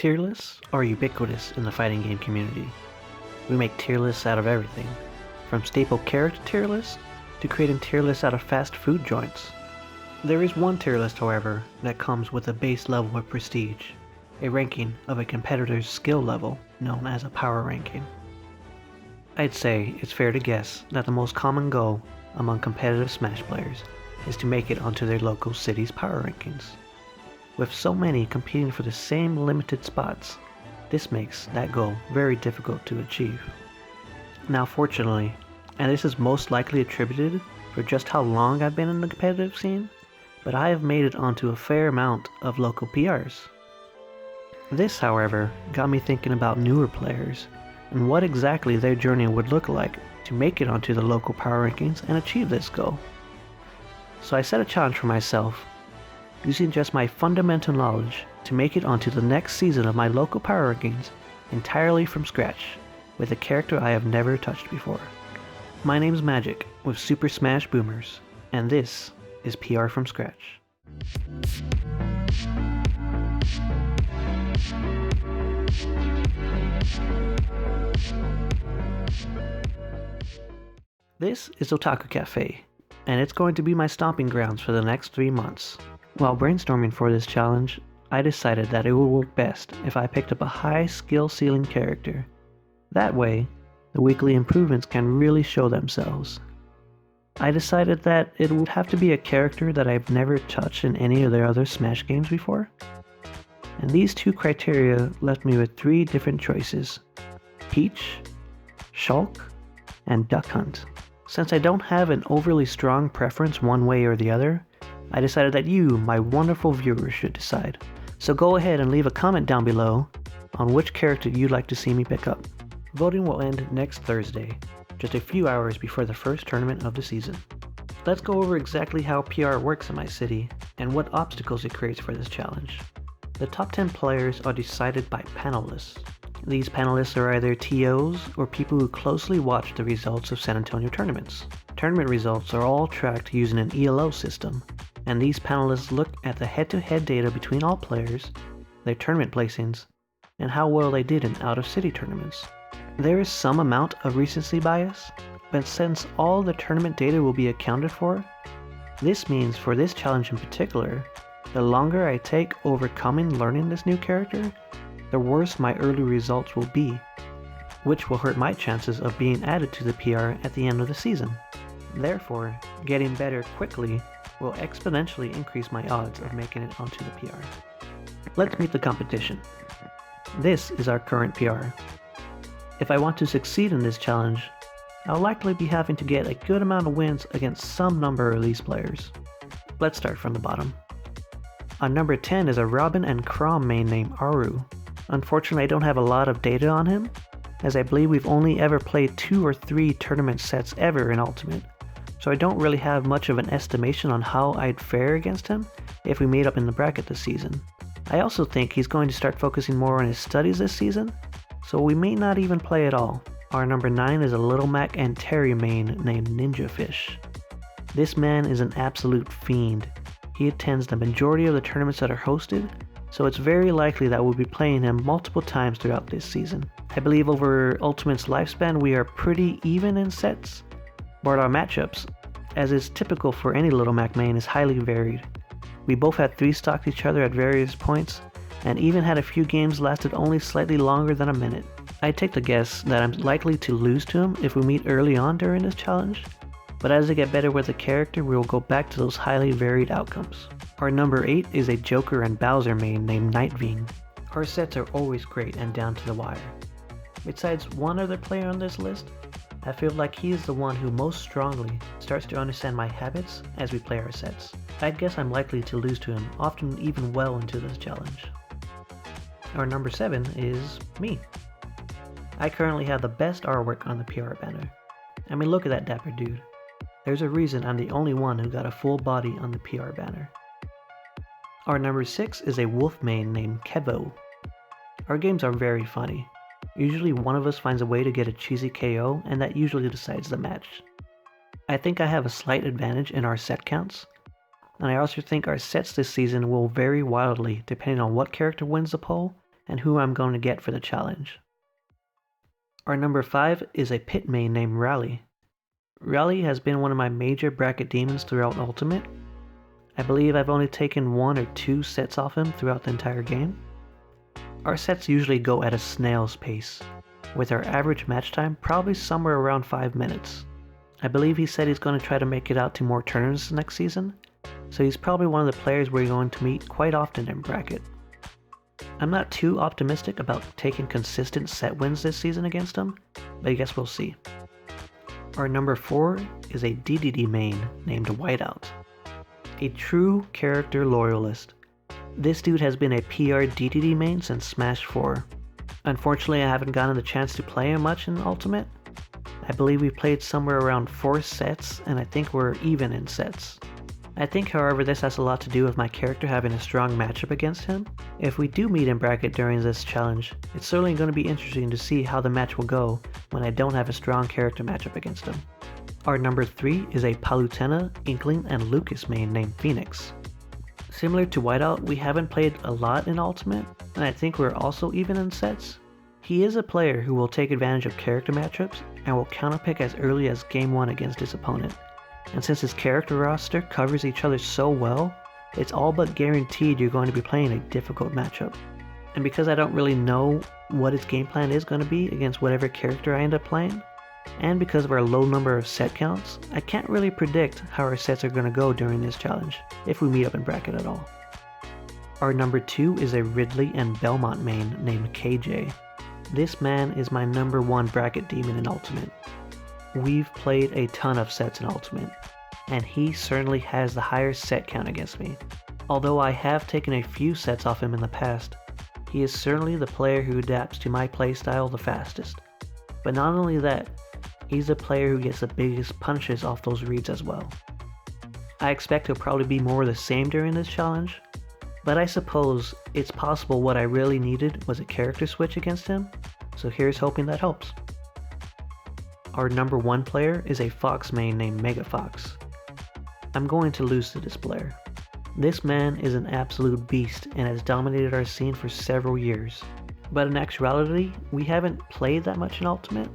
Tier lists are ubiquitous in the fighting game community. We make tier lists out of everything, from staple character tier lists to creating tier lists out of fast food joints. There is one tier list, however, that comes with a base level of prestige, a ranking of a competitor's skill level known as a power ranking. I'd say it's fair to guess that the most common goal among competitive Smash players is to make it onto their local city's power rankings. With so many competing for the same limited spots, this makes that goal very difficult to achieve. Now fortunately, and this is most likely attributed for just how long I've been in the competitive scene, but I have made it onto a fair amount of local PRs. This, however, got me thinking about newer players and what exactly their journey would look like to make it onto the local power rankings and achieve this goal. So I set a challenge for myself, using just my fundamental knowledge to make it onto the next season of my local power rankings entirely from scratch, with a character I have never touched before. My name's Magic with Super Smash Boomers, and this is PR from Scratch. This is Otaku Cafe, and it's going to be my stomping grounds for the next 3 months. While brainstorming for this challenge, I decided that it would work best if I picked up a high skill ceiling character. That way, the weekly improvements can really show themselves. I decided that it would have to be a character that I've never touched in any of their other Smash games before. And these two criteria left me with 3 different choices: Peach, Shulk, and Duck Hunt. Since I don't have an overly strong preference one way or the other, I decided that you, my wonderful viewers, should decide. So go ahead and leave a comment down below on which character you'd like to see me pick up. Voting will end next Thursday, just a few hours before the first tournament of the season. Let's go over exactly how PR works in my city and what obstacles it creates for this challenge. The top 10 players are decided by panelists. These panelists are either TOs or people who closely watch the results of San Antonio tournaments. Tournament results are all tracked using an ELO system, and these panelists look at the head-to-head data between all players, their tournament placings, and how well they did in out-of-city tournaments. There is some amount of recency bias, but since all the tournament data will be accounted for, this means for this challenge in particular, the longer I take overcoming learning this new character, the worse my early results will be, which will hurt my chances of being added to the PR at the end of the season. Therefore, getting better quickly will exponentially increase my odds of making it onto the PR. Let's meet the competition. This is our current PR. If I want to succeed in this challenge, I'll likely be having to get a good amount of wins against some number of these players. Let's start from the bottom. On number 10 is a Robin and Chrom main named Aru. Unfortunately, I don't have a lot of data on him, as I believe we've only ever played 2 or 3 tournament sets ever in Ultimate, so I don't really have much of an estimation on how I'd fare against him if we made up in the bracket this season. I also think he's going to start focusing more on his studies this season, so we may not even play at all. Our number 9 is a Little Mac and Terry main named Ninja Fish. This man is an absolute fiend. He attends the majority of the tournaments that are hosted, so it's very likely that we'll be playing him multiple times throughout this season. I believe over Ultimate's lifespan we are pretty even in sets, but our matchups, as is typical for any Little Mac main, is highly varied. We both had 3-stocked each other at various points, and even had a few games lasted only slightly longer than a minute. I take the guess that I'm likely to lose to him if we meet early on during this challenge, but as I get better with the character, we will go back to those highly varied outcomes. Our number 8 is a Joker and Bowser main named Nightveen. Our sets are always great and down to the wire. Besides one other player on this list, I feel like he is the one who most strongly starts to understand my habits as we play our sets. I guess I'm likely to lose to him, often even well into this challenge. Our number 7 is me. I currently have the best artwork on the PR banner. I mean, look at that dapper dude. There's a reason I'm the only one who got a full body on the PR banner. Our number 6 is a wolf main named Kevo. Our games are very funny. Usually one of us finds a way to get a cheesy KO, and that usually decides the match. I think I have a slight advantage in our set counts, and I also think our sets this season will vary wildly depending on what character wins the poll and who I'm going to get for the challenge. Our number 5 is a pit main named Rally. Rally has been one of my major bracket demons throughout Ultimate. I believe I've only taken 1 or 2 sets off him throughout the entire game. Our sets usually go at a snail's pace, with our average match time probably somewhere around 5 minutes. I believe he said he's going to try to make it out to more tournaments next season, so he's probably one of the players we're going to meet quite often in bracket. I'm not too optimistic about taking consistent set wins this season against him, but I guess we'll see. Our number 4 is a DDD main named Whiteout. A true character loyalist. This dude has been a PR DDD main since Smash 4. Unfortunately, I haven't gotten the chance to play him much in Ultimate. I believe we played somewhere around 4 sets, and I think we're even in sets. I think, however, this has a lot to do with my character having a strong matchup against him. If we do meet in bracket during this challenge, it's certainly going to be interesting to see how the match will go when I don't have a strong character matchup against him. Our number 3 is a Palutena, Inkling, and Lucas main named Phoenix. Similar to Whiteout, we haven't played a lot in Ultimate, and I think we're also even in sets. He is a player who will take advantage of character matchups and will counterpick as early as Game 1 against his opponent. And since his character roster covers each other so well, it's all but guaranteed you're going to be playing a difficult matchup. And because I don't really know what his game plan is going to be against whatever character I end up playing, and because of our low number of set counts, I can't really predict how our sets are going to go during this challenge, if we meet up in bracket at all. Our number 2 is a Ridley and Belmont main named KJ. This man is my number 1 bracket demon in Ultimate. We've played a ton of sets in Ultimate, and he certainly has the higher set count against me. Although I have taken a few sets off him in the past, he is certainly the player who adapts to my playstyle the fastest. But not only that, he's the player who gets the biggest punches off those reads as well. I expect he'll probably be more of the same during this challenge, but I suppose it's possible what I really needed was a character switch against him, so here's hoping that helps. Our number 1 player is a Fox main named Mega Fox. I'm going to lose to this player. This man is an absolute beast and has dominated our scene for several years. But in actuality, we haven't played that much in Ultimate,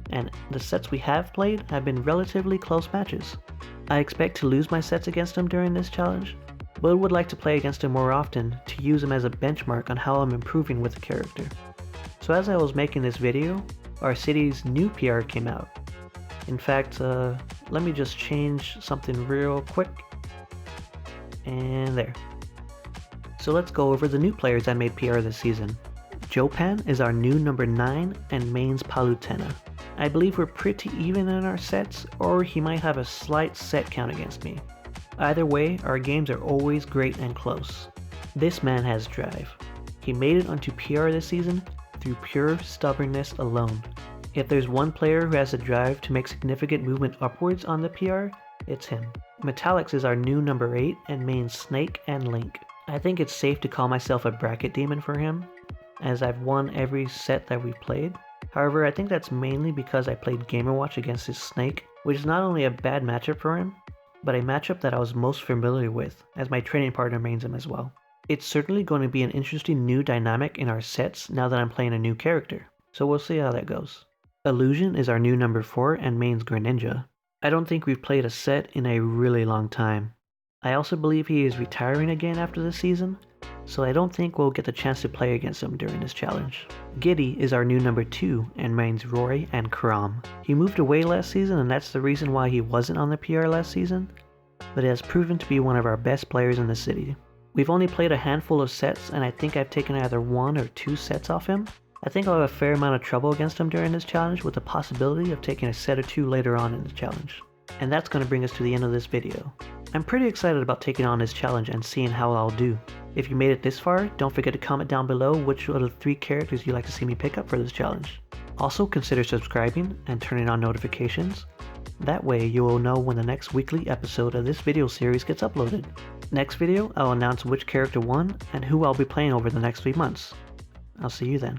and the sets we have played have been relatively close matches. I expect to lose my sets against him during this challenge, but would like to play against him more often to use him as a benchmark on how I'm improving with the character. So as I was making this video, our city's new PR came out. In fact, let me just change something real quick. And there. So let's go over the new players that made PR this season. Jopan is our new number 9 and mains Palutena. I believe we're pretty even in our sets, or he might have a slight set count against me. Either way, our games are always great and close. This man has drive. He made it onto PR this season through pure stubbornness alone. If there's one player who has the drive to make significant movement upwards on the PR, it's him. Metallix is our new number 8 and mains Snake and Link. I think it's safe to call myself a bracket demon for him, as I've won every set that we've played. However, I think that's mainly because I played Gamerwatch against his Snake, which is not only a bad matchup for him, but a matchup that I was most familiar with, as my training partner mains him as well. It's certainly going to be an interesting new dynamic in our sets now that I'm playing a new character, so we'll see how that goes. Illusion is our new number 4 and mains Greninja. I don't think we've played a set in a really long time. I also believe he is retiring again after this season, so I don't think we'll get the chance to play against him during this challenge. Giddy is our new number 2 and mains Roy and Chrom. He moved away last season, and that's the reason why he wasn't on the PR last season, but he has proven to be one of our best players in the city. We've only played a handful of sets, and I think I've taken either 1 or 2 sets off him. I think I'll have a fair amount of trouble against him during this challenge, with the possibility of taking a set or 2 later on in the challenge. And that's going to bring us to the end of this video. I'm pretty excited about taking on this challenge and seeing how I'll do. If you made it this far, don't forget to comment down below which of the 3 characters you'd like to see me pick up for this challenge. Also consider subscribing and turning on notifications. That way you will know when the next weekly episode of this video series gets uploaded. Next video, I'll announce which character won and who I'll be playing over the next 3 months. I'll see you then.